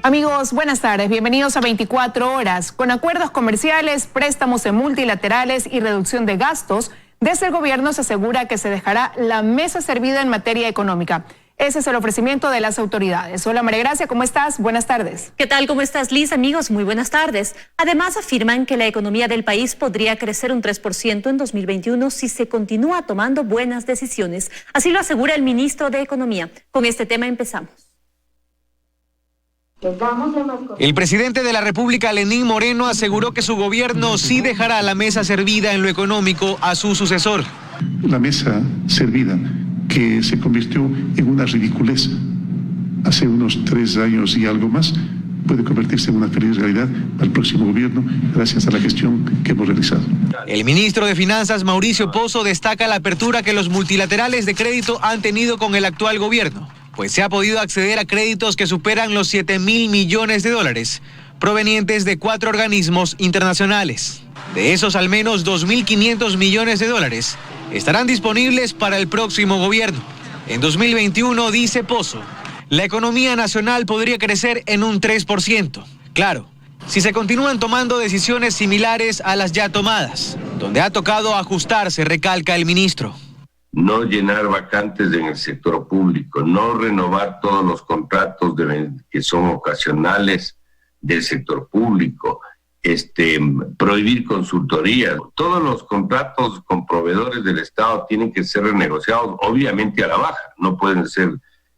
Amigos, buenas tardes. Bienvenidos a 24 horas. Con acuerdos comerciales, préstamos en multilaterales y reducción de gastos, desde el gobierno se asegura que se dejará la mesa servida en materia económica. Ese es el ofrecimiento de las autoridades. Hola María Gracia, ¿cómo estás? Buenas tardes. ¿Qué tal? ¿Cómo estás, Liz? Amigos, muy buenas tardes. Además, afirman que la economía del país podría crecer un 3% en 2021 si se continúa tomando buenas decisiones. Así lo asegura el ministro de Economía. Con este tema empezamos. El presidente de la República, Lenín Moreno, aseguró que su gobierno sí dejará la mesa servida en lo económico a su sucesor. La mesa servida, que se convirtió en una ridiculez hace unos 3 años y algo más, puede convertirse en una feliz realidad al próximo gobierno gracias a la gestión que hemos realizado. El ministro de Finanzas, Mauricio Pozo, destaca la apertura que los multilaterales de crédito han tenido con el actual gobierno, pues se ha podido acceder a créditos que superan los 7.000 millones de dólares, provenientes de 4 organismos internacionales. De esos, al menos 2.500 millones de dólares estarán disponibles para el próximo gobierno. En 2021, dice Pozo, la economía nacional podría crecer en un 3%. Claro, si se continúan tomando decisiones similares a las ya tomadas, donde ha tocado ajustarse, recalca el ministro. No llenar vacantes en el sector público, no renovar todos los contratos que son ocasionales del sector público, prohibir consultorías. Todos los contratos con proveedores del Estado tienen que ser renegociados, obviamente a la baja, no pueden ser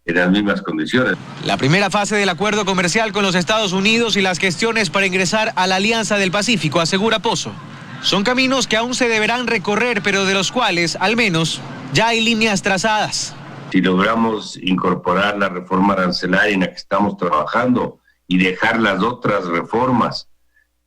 en las mismas condiciones. La primera fase del acuerdo comercial con los Estados Unidos y las gestiones para ingresar a la Alianza del Pacífico, asegura Pozo, son caminos que aún se deberán recorrer, pero de los cuales, al menos, ya hay líneas trazadas. Si logramos incorporar la reforma arancelaria en la que estamos trabajando y dejar las otras reformas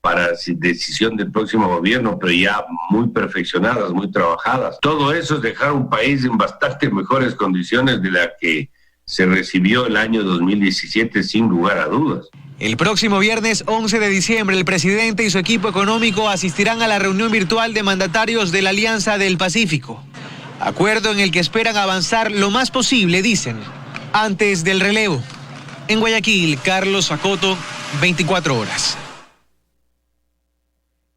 para decisión del próximo gobierno, pero ya muy perfeccionadas, muy trabajadas, todo eso es dejar un país en bastante mejores condiciones de la que se recibió el año 2017, sin lugar a dudas. El próximo viernes 11 de diciembre, el presidente y su equipo económico asistirán a la reunión virtual de mandatarios de la Alianza del Pacífico. Acuerdo en el que esperan avanzar lo más posible, dicen, antes del relevo. En Guayaquil, Carlos Acoto, 24 horas.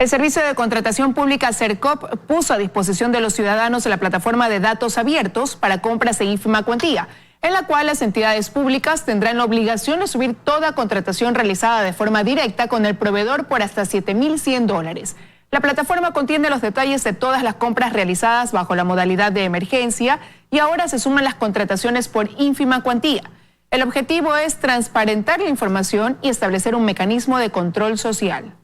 El Servicio de Contratación Pública CERCOP puso a disposición de los ciudadanos la plataforma de datos abiertos para compras de ínfima cuantía, en la cual las entidades públicas tendrán la obligación de subir toda contratación realizada de forma directa con el proveedor por hasta $7.100. La plataforma contiene los detalles de todas las compras realizadas bajo la modalidad de emergencia y ahora se suman las contrataciones por ínfima cuantía. El objetivo es transparentar la información y establecer un mecanismo de control social.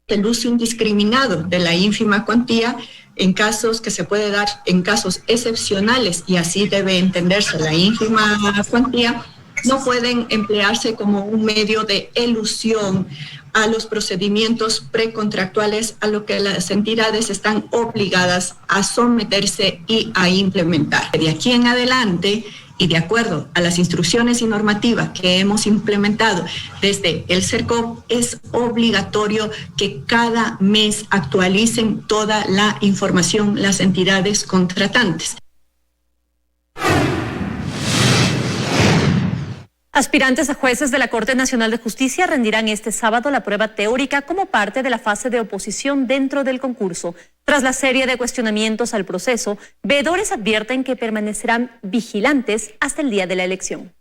El uso indiscriminado de la ínfima cuantía en casos que se puede dar en casos excepcionales, y así debe entenderse la ínfima cuantía, no pueden emplearse como un medio de elusión a los procedimientos precontractuales a lo que las entidades están obligadas a someterse y a implementar. De aquí en adelante, y de acuerdo a las instrucciones y normativas que hemos implementado desde el CERCOP, es obligatorio que cada mes actualicen toda la información las entidades contratantes. Aspirantes a jueces de la Corte Nacional de Justicia rendirán este sábado la prueba teórica como parte de la fase de oposición dentro del concurso. Tras la serie de cuestionamientos al proceso, veedores advierten que permanecerán vigilantes hasta el día de la elección.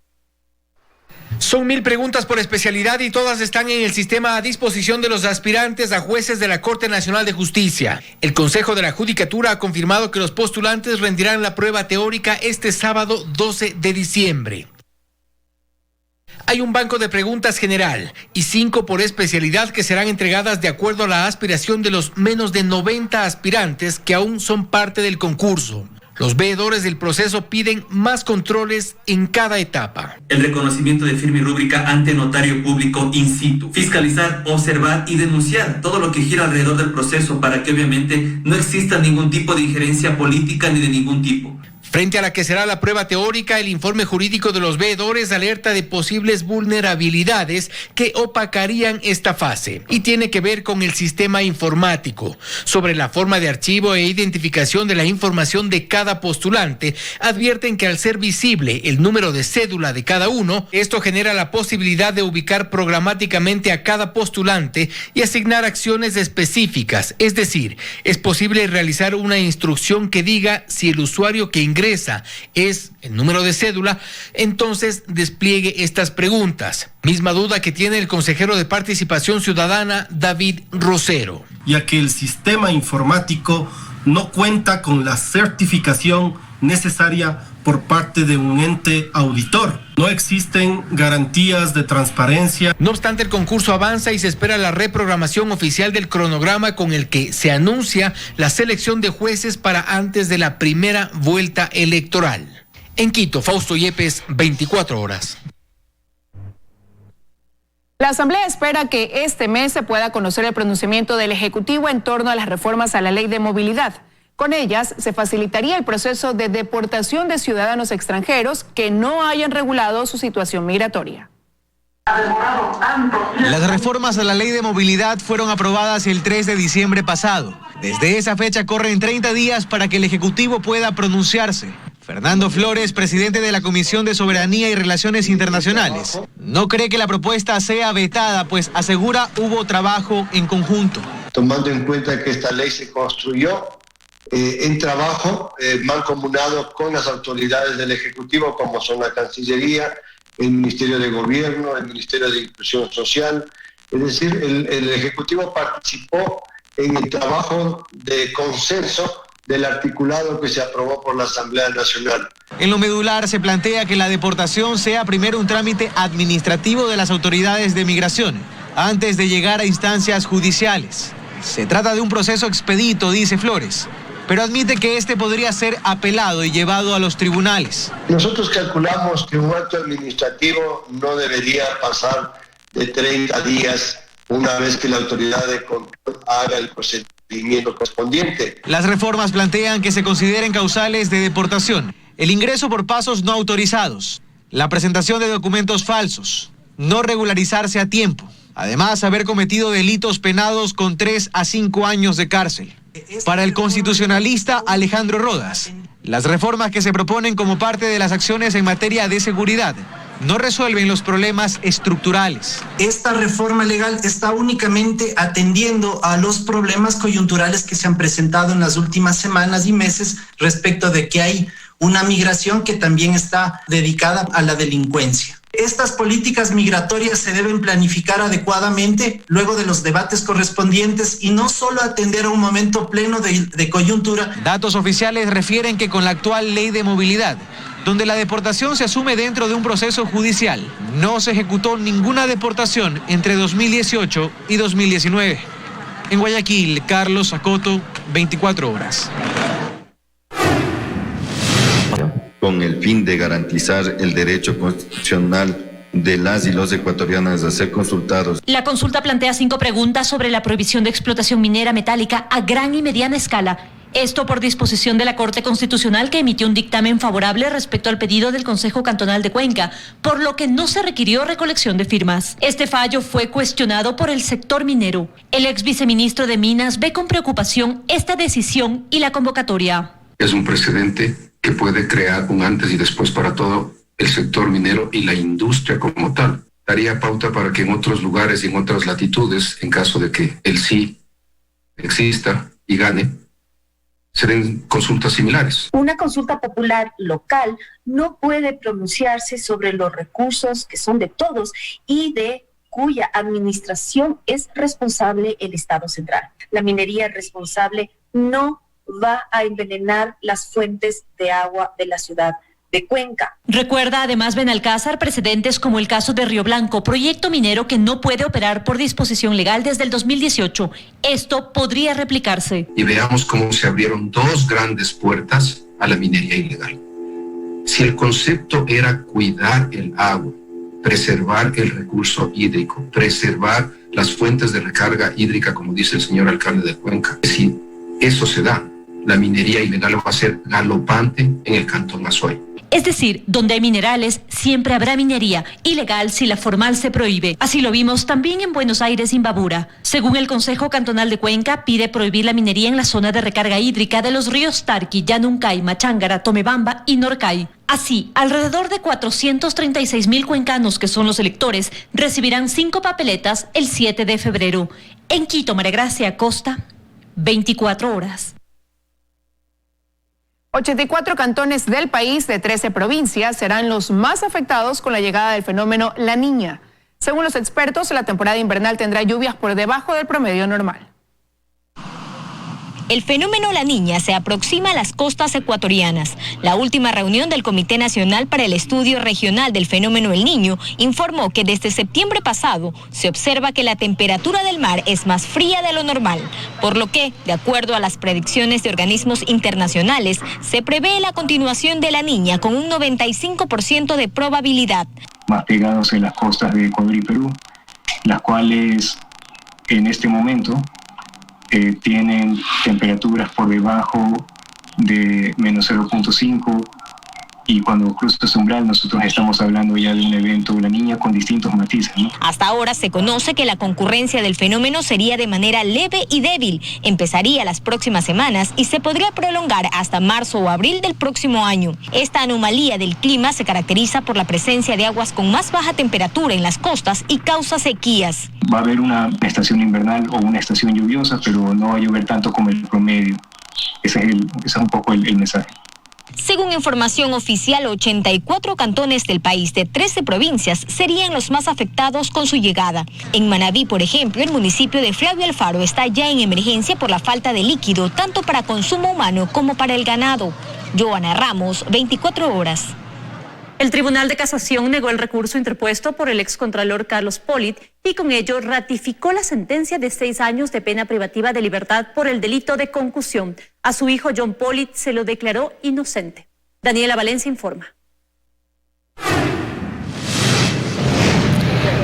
Son 1.000 preguntas por especialidad y todas están en el sistema a disposición de los aspirantes a jueces de la Corte Nacional de Justicia. El Consejo de la Judicatura ha confirmado que los postulantes rendirán la prueba teórica este sábado 12 de diciembre. Hay un banco de preguntas general y 5 por especialidad que serán entregadas de acuerdo a la aspiración de los menos de 90 aspirantes que aún son parte del concurso. Los veedores del proceso piden más controles en cada etapa. El reconocimiento de firma y rúbrica ante notario público in situ. Fiscalizar, observar y denunciar todo lo que gira alrededor del proceso para que obviamente no exista ningún tipo de injerencia política ni de ningún tipo. Frente a la que será la prueba teórica, el informe jurídico de los veedores alerta de posibles vulnerabilidades que opacarían esta fase y tiene que ver con el sistema informático. Sobre la forma de archivo e identificación de la información de cada postulante, advierten que al ser visible el número de cédula de cada uno, esto genera la posibilidad de ubicar programáticamente a cada postulante y asignar acciones específicas. Es decir, es posible realizar una instrucción que diga si el usuario que ingresa es el número de cédula, entonces despliegue estas preguntas. Misma duda que tiene el consejero de Participación Ciudadana, David Rosero. Ya que el sistema informático no cuenta con la certificación necesaria por parte de un ente auditor. No existen garantías de transparencia. No obstante, el concurso avanza y se espera la reprogramación oficial del cronograma con el que se anuncia la selección de jueces para antes de la primera vuelta electoral. En Quito, Fausto Yepes, 24 horas. La Asamblea espera que este mes se pueda conocer el pronunciamiento del Ejecutivo en torno a las reformas a la Ley de Movilidad. Con ellas se facilitaría el proceso de deportación de ciudadanos extranjeros que no hayan regulado su situación migratoria. Las reformas a la Ley de Movilidad fueron aprobadas el 3 de diciembre pasado. Desde esa fecha corren 30 días para que el Ejecutivo pueda pronunciarse. Fernando Flores, presidente de la Comisión de Soberanía y Relaciones Internacionales, no cree que la propuesta sea vetada, pues asegura hubo trabajo en conjunto. Tomando en cuenta que esta ley se construyó en trabajo mancomunado con las autoridades del Ejecutivo, como son la Cancillería, el Ministerio de Gobierno, el Ministerio de Inclusión Social. Es decir, el Ejecutivo participó en el trabajo de consenso del articulado que se aprobó por la Asamblea Nacional. En lo medular se plantea que la deportación sea primero un trámite administrativo de las autoridades de migración, antes de llegar a instancias judiciales. Se trata de un proceso expedito, dice Flores, pero admite que este podría ser apelado y llevado a los tribunales. Nosotros calculamos que un acto administrativo no debería pasar de 30 días una vez que la autoridad de control haga el procedimiento correspondiente. Las reformas plantean que se consideren causales de deportación el ingreso por pasos no autorizados, la presentación de documentos falsos, no regularizarse a tiempo, además haber cometido delitos penados con 3 a 5 años de cárcel. Para el constitucionalista Alejandro Rodas, las reformas que se proponen como parte de las acciones en materia de seguridad no resuelven los problemas estructurales. Esta reforma legal está únicamente atendiendo a los problemas coyunturales que se han presentado en las últimas semanas y meses respecto de que hay una migración que también está dedicada a la delincuencia. Estas políticas migratorias se deben planificar adecuadamente luego de los debates correspondientes y no solo atender a un momento pleno de coyuntura. Datos oficiales refieren que con la actual Ley de Movilidad, donde la deportación se asume dentro de un proceso judicial, no se ejecutó ninguna deportación entre 2018 y 2019. En Guayaquil, Carlos Acoto, 24 horas. Con el fin de garantizar el derecho constitucional de las y los ecuatorianos a ser consultados. La consulta plantea 5 preguntas sobre la prohibición de explotación minera metálica a gran y mediana escala. Esto por disposición de la Corte Constitucional, que emitió un dictamen favorable respecto al pedido del Consejo Cantonal de Cuenca, por lo que no se requirió recolección de firmas. Este fallo fue cuestionado por el sector minero. El ex viceministro de Minas ve con preocupación esta decisión y la convocatoria. Es un precedente que puede crear un antes y después para todo el sector minero y la industria como tal. Daría pauta para que en otros lugares y en otras latitudes, en caso de que el sí exista y gane, se den consultas similares. Una consulta popular local no puede pronunciarse sobre los recursos que son de todos y de cuya administración es responsable el Estado central. La minería responsable no va a envenenar las fuentes de agua de la ciudad de Cuenca. Recuerda además Benalcázar precedentes como el caso de Río Blanco, proyecto minero que no puede operar por disposición legal desde el 2018. Esto podría replicarse. Y veamos cómo se abrieron 2 grandes puertas a la minería ilegal. Si el concepto era cuidar el agua, preservar el recurso hídrico, preservar las fuentes de recarga hídrica, como dice el señor alcalde de Cuenca, si eso se da, la minería ilegal va a ser galopante en el Cantón Azuay. Es decir, donde hay minerales, siempre habrá minería, ilegal si la formal se prohíbe. Así lo vimos también en Buenos Aires, Imbabura. Según el Consejo Cantonal de Cuenca, pide prohibir la minería en la zona de recarga hídrica de los ríos Tarqui, Yanuncay, Machángara, Tomebamba y Norcay. Así, alrededor de 436.000 cuencanos, que son los electores, recibirán 5 papeletas el 7 de febrero. En Quito, María Gracia Acosta, 24 horas. 84 cantones del país de 13 provincias serán los más afectados con la llegada del fenómeno La Niña. Según los expertos, la temporada invernal tendrá lluvias por debajo del promedio normal. El fenómeno La Niña se aproxima a las costas ecuatorianas. La última reunión del Comité Nacional para el Estudio Regional del Fenómeno El Niño informó que desde septiembre pasado se observa que la temperatura del mar es más fría de lo normal, por lo que, de acuerdo a las predicciones de organismos internacionales, se prevé la continuación de La Niña con un 95% de probabilidad. Más pegados en las costas de Ecuador y Perú, las cuales en este momento tienen temperaturas por debajo de menos 0.5 y cuando cruza ese umbral nosotros estamos hablando ya de un evento La Niña con distintos matices, ¿no? Hasta ahora se conoce que la concurrencia del fenómeno sería de manera leve y débil. Empezaría las próximas semanas y se podría prolongar hasta marzo o abril del próximo año. Esta anomalía del clima se caracteriza por la presencia de aguas con más baja temperatura en las costas y causa sequías. Va a haber una estación invernal o una estación lluviosa, pero no va a llover tanto como el promedio. Ese es un poco el mensaje. Según información oficial, 84 cantones del país de 13 provincias serían los más afectados con su llegada. En Manabí, por ejemplo, el municipio de Flavio Alfaro está ya en emergencia por la falta de líquido, tanto para consumo humano como para el ganado. Joana Ramos, 24 horas. El Tribunal de Casación negó el recurso interpuesto por el excontralor Carlos Polit y con ello ratificó la sentencia de 6 años de pena privativa de libertad por el delito de concusión. A su hijo John Polit se lo declaró inocente. Daniela Valencia informa.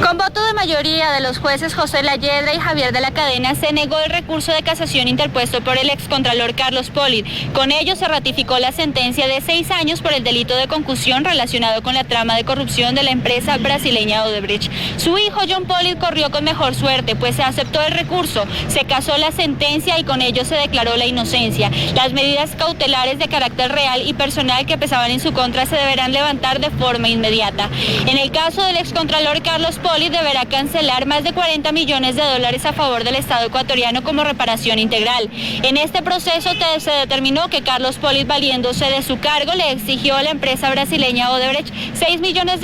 Con voto de mayoría de los jueces José Layedra y Javier de la Cadena, se negó el recurso de casación interpuesto por el excontralor Carlos Polit. Con ello se ratificó la sentencia de 6 años por el delito de concusión relacionado con la trama de corrupción de la empresa brasileña Odebrecht. Su hijo John Polit corrió con mejor suerte, pues se aceptó el recurso, se casó la sentencia y con ello se declaró la inocencia. Las medidas cautelares de carácter real y personal que pesaban en su contra se deberán levantar de forma inmediata. En el caso del excontralor Carlos Polit, deberá cancelar más de $40 millones a favor del Estado ecuatoriano como reparación integral. En este proceso se determinó que Carlos Polit, valiéndose de su cargo, le exigió a la empresa brasileña Odebrecht $6 millones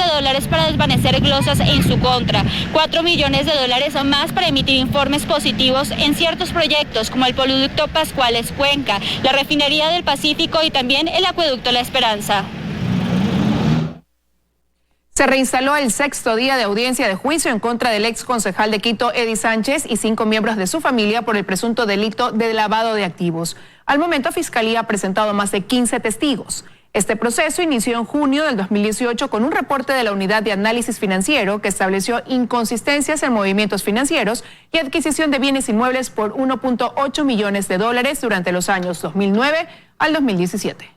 para desvanecer glosas en su contra, $4 millones más para emitir informes positivos en ciertos proyectos como el Poliducto Pascuales Cuenca, la Refinería del Pacífico y también el Acueducto La Esperanza. Se reinstaló el 6º día de audiencia de juicio en contra del ex concejal de Quito, Eddie Sánchez, y 5 miembros de su familia por el presunto delito de lavado de activos. Al momento, Fiscalía ha presentado más de 15 testigos. Este proceso inició en junio del 2018 con un reporte de la Unidad de Análisis Financiero que estableció inconsistencias en movimientos financieros y adquisición de bienes inmuebles por $1.8 millones durante los años 2009 al 2017.